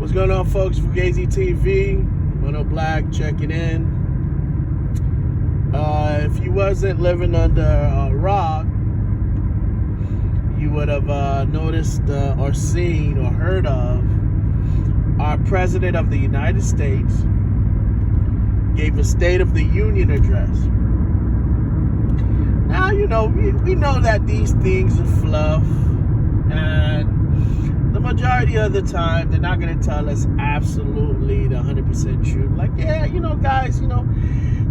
What's going on, folks? Fugazi TV, Mono Black checking in. If you wasn't living under a rock, you would have noticed or seen or heard of our President of the United States gave a State of the Union address. Now, you know, we know that these things are fluff, and the majority of the time, they're not going to tell us absolutely the 100% truth. Like, yeah, you know, guys, you know,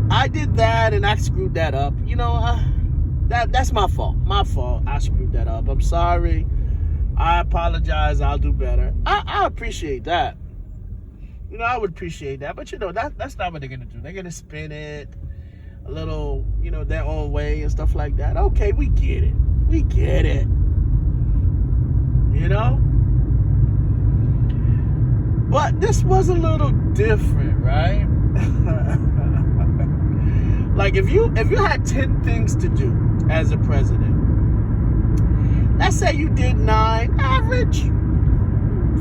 I did that and I screwed that up. You know, that's my fault. My fault. I screwed that up. I'm sorry. I apologize. I'll do better. I appreciate that. You know, I would appreciate that. But, you know, that's not what they're going to do. They're going to spin it a little, you know, their own way and stuff like that. Okay, we get it. We get it. You know? But this was a little different, right? Like if you had 10 things to do as a president, let's say you did 9, average,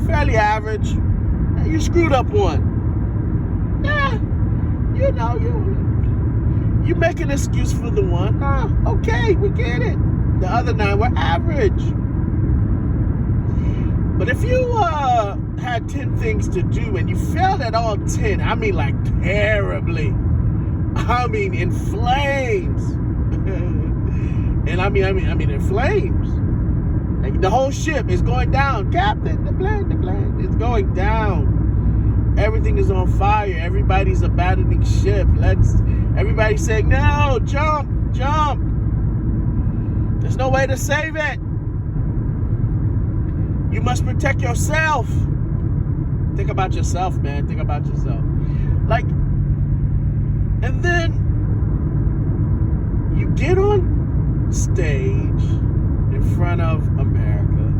fairly average, and you screwed up 1. Yeah, you know, you make an excuse for the 1. Okay, we get it. The other 9 were average. But if you had 10 things to do and you failed at all 10, I mean like terribly, I mean in flames, and I mean in flames, like the whole ship is going down, Captain, the plane is going down, everything is on fire, everybody's abandoning ship, everybody's saying no, jump, there's no way to save it. You must protect yourself. Think about yourself, man. Think about yourself. Like, and then you get on stage in front of America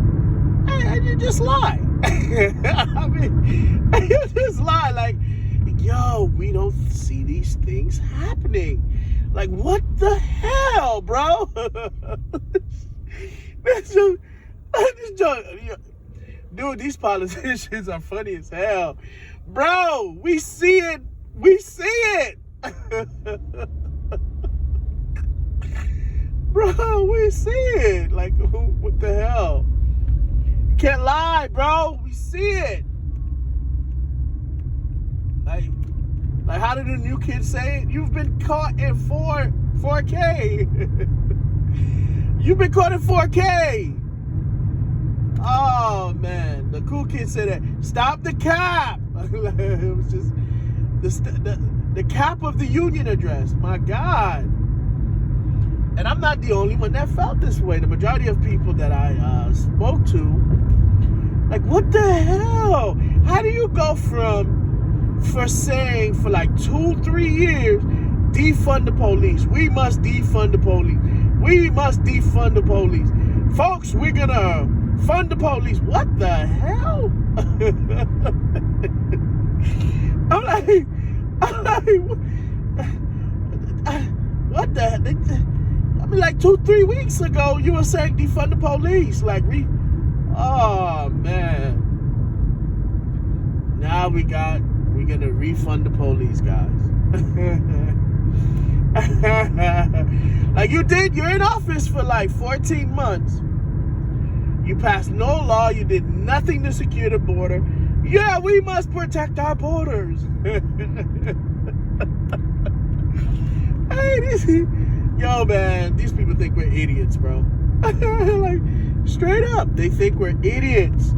and you just lie. I mean, you just lie. Like, yo, we don't see these things happening. Like, what the hell, bro? Dude, these politicians are funny as hell. Bro, we see it. Bro, we see it. Like, what the hell? You can't lie, bro. We see it. Like how did the new kids say it? You've been caught in 4K. You've been caught in 4K. Oh man, the cool kid said that. Stop the cap. It was just the cap of the Union address. My God. And I'm not the only one that felt this way. The majority of people that I spoke to, like, what the hell? How do you go for saying for like 2-3 years, defund the police? We must defund the police. We must defund the police. Folks, we're gonna fund the police. What the hell? I'm like, what the heck? I mean, like 2-3 weeks ago, you were saying defund the police. Like, oh man. Now we're gonna refund the police, guys. Like you're in office for like 14 months. You passed no law. You did nothing to secure the border. Yeah, we must protect our borders. Yo, man, these people think we're idiots, bro. Like, straight up, they think we're idiots.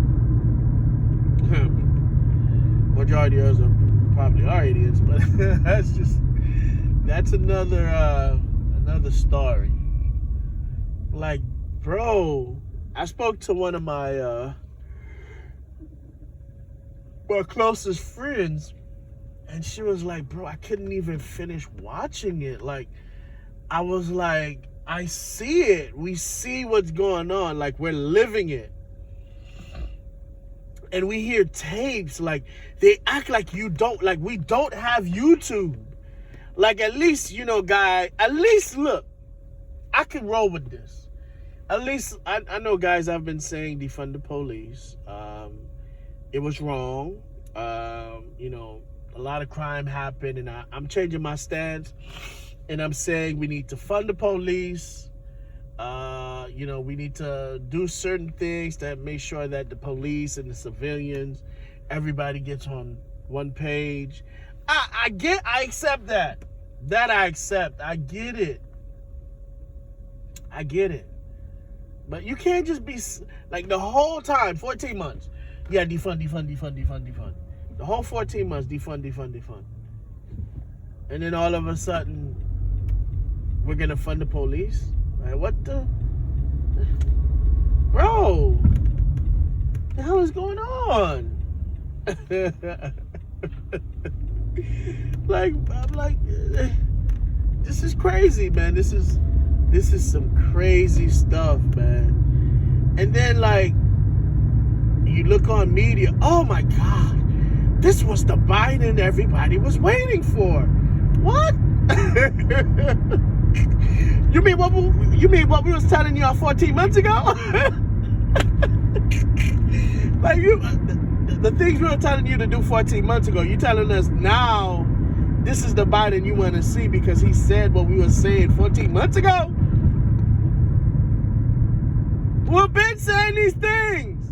Majority of us probably are idiots, but that's another story. Like, bro, I spoke to one of my closest friends, and she was like, bro, I couldn't even finish watching it. Like, I was like, I see it. We see what's going on. Like, we're living it. And we hear tapes, like, they act like we don't have YouTube. Like, at least, you know, guy, at least, look, I can roll with this. At least, I know, guys, I've been saying defund the police. It was wrong. You know, a lot of crime happened, and I'm changing my stance, and I'm saying we need to fund the police. You know, we need to do certain things that make sure that the police and the civilians, everybody gets on one page. I accept that. That I accept. I get it. But you can't just be like the whole time, 14 months. Yeah, defund. The whole 14 months, defund. And then all of a sudden, we're going to fund the police? Like, what the? Bro, what the hell is going on? I'm like, this is crazy, man. This is some crazy stuff, man. And then, like, you look on media, oh my God, this was the Biden everybody was waiting for. What? You mean what we was telling y'all 14 months ago? Like, the things we were telling you to do 14 months ago, you telling us now this is the Biden you want to see because he said what we were saying 14 months ago? We've been saying these things.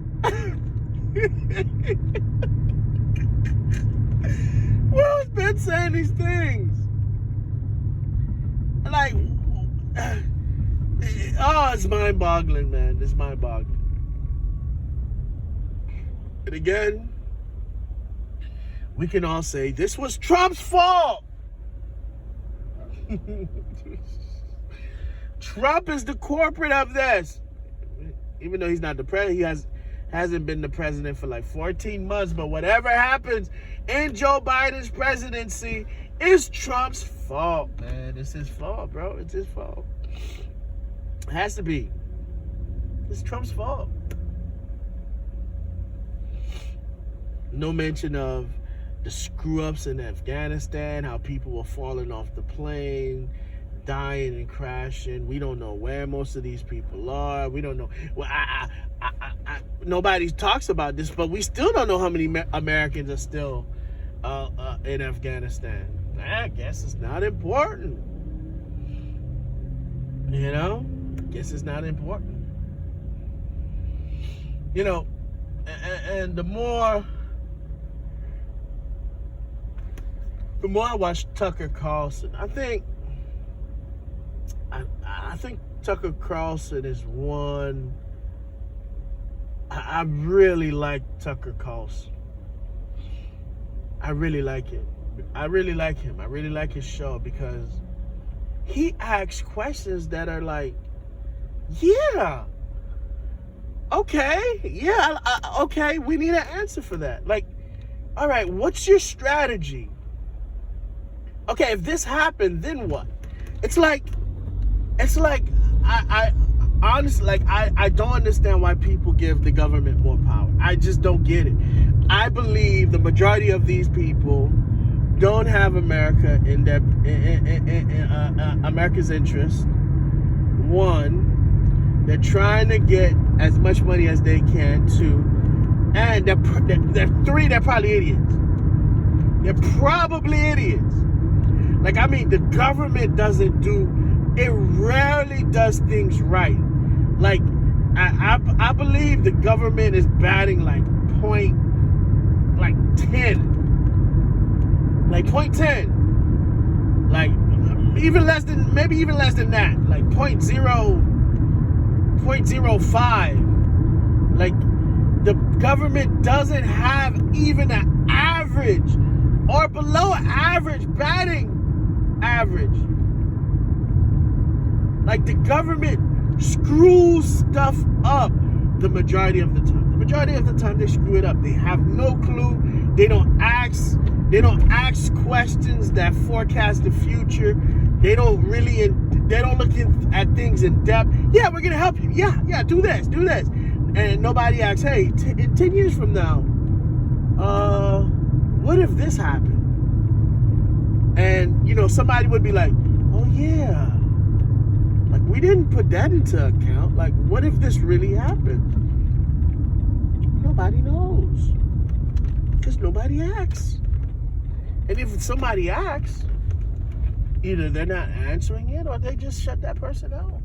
We've been saying these things. Like, oh, it's mind-boggling, man. It's mind-boggling. And again, we can all say this was Trump's fault. Trump is the culprit of this. Even though he's not the president, hasn't been the president for like 14 months. But whatever happens in Joe Biden's presidency is Trump's fault, man. It's his fault, bro. It's his fault. It has to be. It's Trump's fault. No mention of the screw-ups in Afghanistan, how people were falling off the plane, dying and crashing. We don't know where most of these people are. We don't know. Well, nobody talks about this, but we still don't know how many Americans are still in Afghanistan. I guess it's not important. You know? I guess it's not important. You know, and the more I watch Tucker Carlson, I think Tucker Carlson is one. I really like Tucker Carlson. I really like it. I really like him. I really like his show because he asks questions that are like, yeah, okay, yeah, okay, we need an answer for that. Like, all right, what's your strategy? Okay, if this happened, then what? It's like I honestly, like, I don't understand why people give the government more power. I just don't get it. I believe the majority of these people don't have America in their America's interest. One, they're trying to get as much money as they can. Two, and they're probably idiots. They're probably idiots. Like, I mean, the government it rarely does things right. Like, I believe the government is batting like 0.10. Like 0.10. Like, even less than that. Like 0.05. Like, the government doesn't have even an average or below average batting average. Like, the government screws stuff up the majority of the time. The majority of the time they screw it up. They have no clue. They don't ask questions that forecast the future. They don't look at things in depth. Yeah, we're gonna help you. Yeah, do this. And nobody asks, hey, 10 years from now, what if this happened? And, you know, somebody would be like, oh yeah, like, we didn't put that into account. Like, what if this really happened? Nobody knows. Because nobody acts. And if somebody acts, either they're not answering it or they just shut that person out.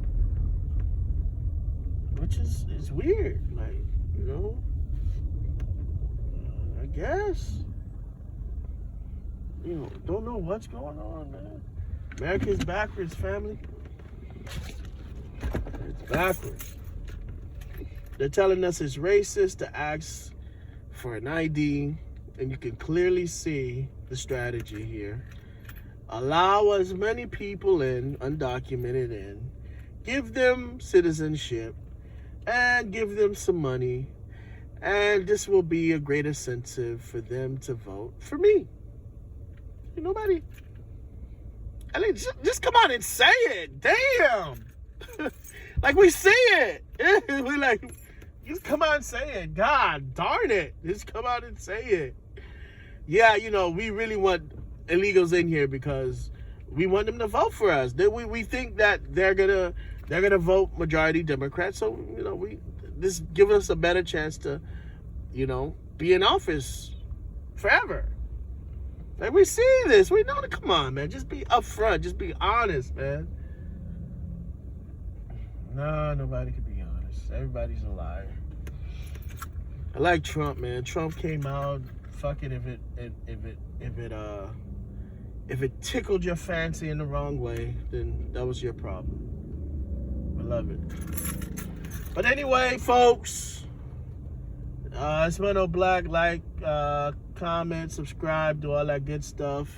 Which is weird. Like, you know, I guess. You know, don't know what's going on, man. America's backwards, family. It's backwards. They're telling us it's racist to ask for an ID, and you can clearly see the strategy here. Allow as many people in, undocumented in, give them citizenship, and give them some money, and this will be a great incentive for them to vote for me. Nobody. I mean, just come out and say it. Damn. Like, we see it. We're like, just come out and say it. God darn it. Just come out and say it. Yeah, you know, we really want illegals in here because we want them to vote for us. We think that they're gonna vote majority Democrat. So, you know, this give us a better chance to, you know, be in office forever. Like, we see this. We know that. Come on, man. Just be upfront. Just be honest, man. No, nobody can be honest. Everybody's a liar. I like Trump, man. Trump came out. Fuck it. If it tickled your fancy in the wrong way, then that was your problem. I love it. But anyway, folks, it's Mano Black. Like, comment, subscribe, do all that good stuff.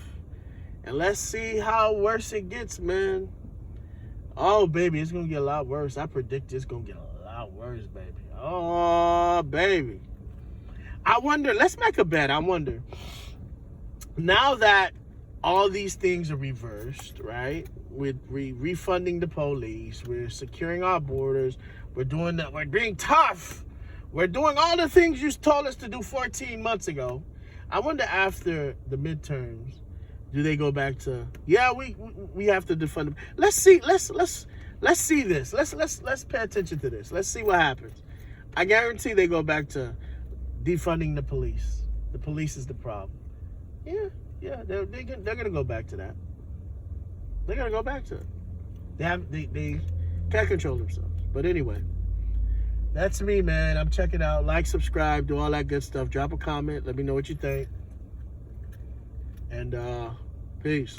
And let's see how worse it gets, man. Oh, baby, it's going to get a lot worse. I predict it's going to get a lot worse, baby. Oh, baby. I wonder, let's make a bet. I wonder, now that all these things are reversed, right? We're refunding the police. We're securing our borders. We're doing that. We're being tough. We're doing all the things you told us to do 14 months ago. I wonder after the midterms, do they go back to, yeah, we have to defund them. Let's see. Let's see this. Let's pay attention to this. Let's see what happens. I guarantee they go back to defunding the police. The police is the problem. Yeah, they're gonna go back to that. They're gonna go back to it. They can't control themselves. But anyway, that's me, man. I'm checking out. Like, subscribe, do all that good stuff. Drop a comment. Let me know what you think. And peace.